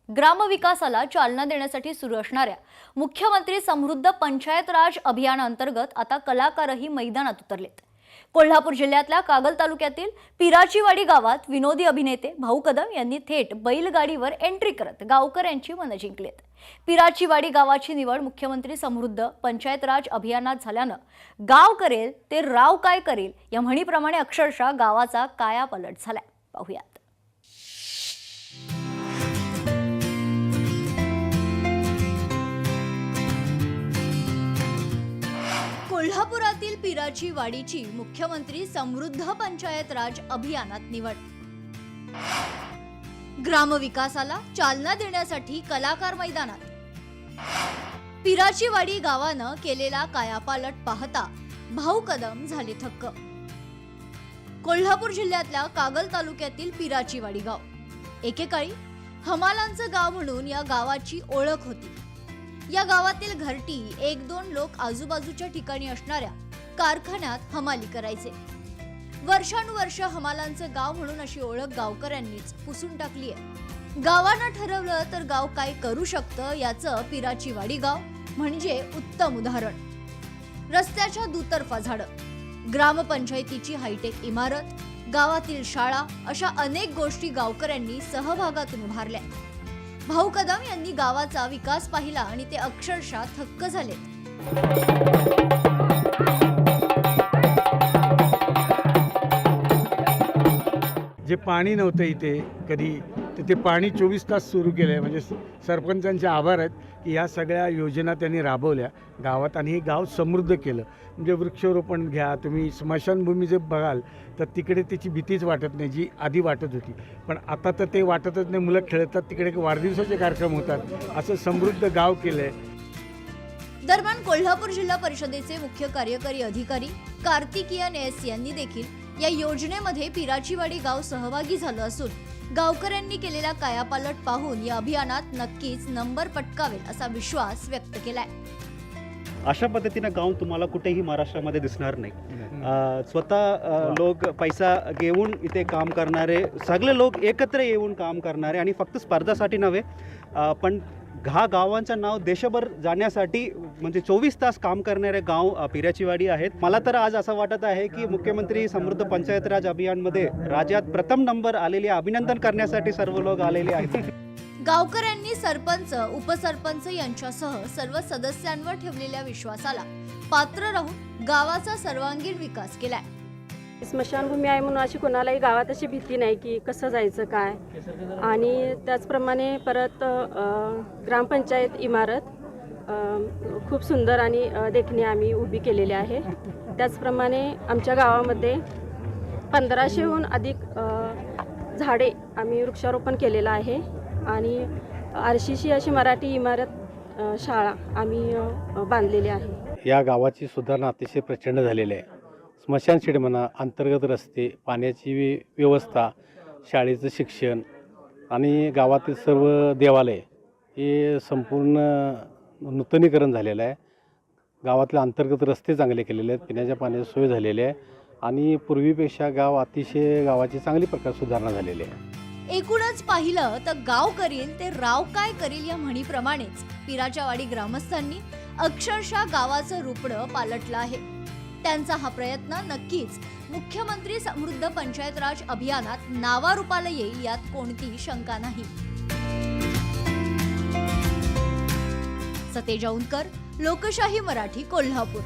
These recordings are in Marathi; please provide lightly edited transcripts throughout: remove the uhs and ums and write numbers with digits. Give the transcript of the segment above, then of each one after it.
ग्रामविकासाला चालना देण्यासाठी सुरू असणाऱ्या मुख्यमंत्री समृद्ध पंचायत राज अभियानांतर्गत आता कलाकारही मैदानात उतरलेत। कोल्हापूर जिल्ह्यातल्या कागल तालुक्यातील पिराचीवाडी गावात विनोदी अभिनेते भाऊ कदम यांनी थेट बैलगाडीवर एंट्री करत गावकऱ्यांची मनं जिंकलीत। पिराचीवाडी गावाची निवड मुख्यमंत्री समृद्ध पंचायत राज अभियानात झाल्यानं गाव करेल ते राव काय करेल या म्हणीप्रमाणे अक्षरशः गावाचा कायापालट झालाय। पाहूयात। कोल्हापुरातील पिराची वाडीची मुख्यमंत्री समृद्ध पंचायत राज अभियानात निवड। ग्रामविकासाला चालना देण्यासाठी कलाकार मैदानात। पिराची वाडी गावानं केलेला कायापालट पाहता भाऊ कदम झाले थक्क। कोल्हापूर जिल्ह्यातल्या कागल तालुक्यातील पिराची वाडी गाव एकेकाळी हमालांचं गाव म्हणून या गावाची ओळख होती। या गावातील घरटी एक दोन लोक आजूबाजूच्या ठिकाणी असणाऱ्या कारखान्यात हमाली करायचे। वर्षानुवर्ष हमालांचं गाव म्हणून अशी ओळख गावकऱ्यांनीच पुसून टाकली आहे। गावानं ठरवलं तर गाव काय करू शकतं याचं पिराची वाडी गाव म्हणजे उत्तम उदाहरण। रस्त्याच्या दुतर्फा झाडं, ग्रामपंचायतीची हायटेक इमारत, गावातील शाळा अशा अनेक गोष्टी गावकऱ्यांनी सहभागातून उभारल्या। भाऊ कदम यांनी गावाचा विकास पाहिला आणि ते अक्षरशः थक्क झाले। जे पाणी नव्हतं इथे कधी ते पाणी 24 तास सुरू केलंय। म्हणजे सरपंचांचे आभार आहेत की या सगळ्या योजना त्यांनी राबवल्या गावात आणि हे गाव समृद्ध केलं। म्हणजे वृक्षारोपण घ्या तुम्ही, स्मशानभूमी जे बघाल तर तिकडे त्याची भीतीच वाटत नाही जी आधी वाटत होती, पण आता तर ते वाटतच नाही। मुलं खेळतात तिकडे, वाढदिवसाचे कार्यक्रम होतात, असं समृद्ध गाव केलंय। दरम्यान कोल्हापूर जिल्हा परिषदेचे मुख्य कार्यकारी अधिकारी कार्तिकीयन एस यांनी देखील या योजनेमध्ये पिराचीवाडी गाव सहभागी झालं असून गावकऱ्यांनी केलेला कायापालट पाहून या अभियानात नक्कीच नंबर पटकावेल असा विश्वास व्यक्त केलाय। अशा पद्धतीनं गाव तुम्हाला कुठेही महाराष्ट्रामध्ये दिसणार नाही। स्वतः लोक पैसा घेऊन इथे काम करणारे, सगळे लोक एकत्र येऊन काम करणारे आणि फक्त स्पर्धासाठी नव्हे पण गावांचं नाव देशभर जाण्यासाठी म्हणजे 24 तास काम करणारे गाव पिराचीवाडी आहेत। मला तर आज असं वाटत आहे की मुख्यमंत्री समृद्ध पंचायत राज अभियानमध्ये राज्यात प्रथम नंबर आलेले, अभिनंदन करण्यासाठी सर्व लोक आलेले आहेत। गावकऱ्यांनी सरपंच, उपसरपंच यांच्यासह सर्व सदस्यांवर ठेवलेल्या विश्वासाला पात्र राहून गावाचा सर्वांगीण विकास केलाय। स्मशानभूमी आहे म्हणून अशी कोणालाही गावात अशी भीती नाही की कसं जायचं काय। आणि त्याचप्रमाणे परत ग्रामपंचायत इमारत खूप सुंदर आणि देखणी आम्ही उभी केलेली आहे। त्याचप्रमाणे आमच्या गावामध्ये 1500हून अधिक झाडे आम्ही वृक्षारोपण केलेलं आहे आणि RCC अशी मराठी इमारत शाळा आम्ही बांधलेली आहे। या गावाची सुधारणा अतिशय प्रचंड झालेली आहे। स्मशानशेड म्हणा, अंतर्गत रस्ते, पाण्याची व्यवस्था, शाळेचं शिक्षण आणि गावातील सर्व देवालय हे संपूर्ण नूतनीकरण झालेलं आहे। गावातले अंतर्गत रस्ते चांगले केलेले आहेत, पिण्याच्या पाण्याची सोय झालेली आहे आणि पूर्वीपेक्षा गावाची चांगली प्रकारे सुधारणा झालेली आहे। एकूणच पाहिलं तर गाव करील ते राव काय करील या म्हणीप्रमाणेच पिराच्यावाडी ग्रामस्थांनी अक्षरशः गावाचं रूपडं पालटलं आहे। त्यांचा हा प्रयत्न नक्कीच मुख्यमंत्री समृद्ध पंचायत राज अभियानात नावारूपाला येईल यात कोणतीही शंका नाही। सतेज औंधकर, लोकशाही मराठी, कोल्हापूर।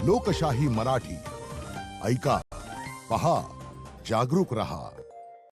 लोकशाही मराठी ऐका, पहा, जागरूक रहा।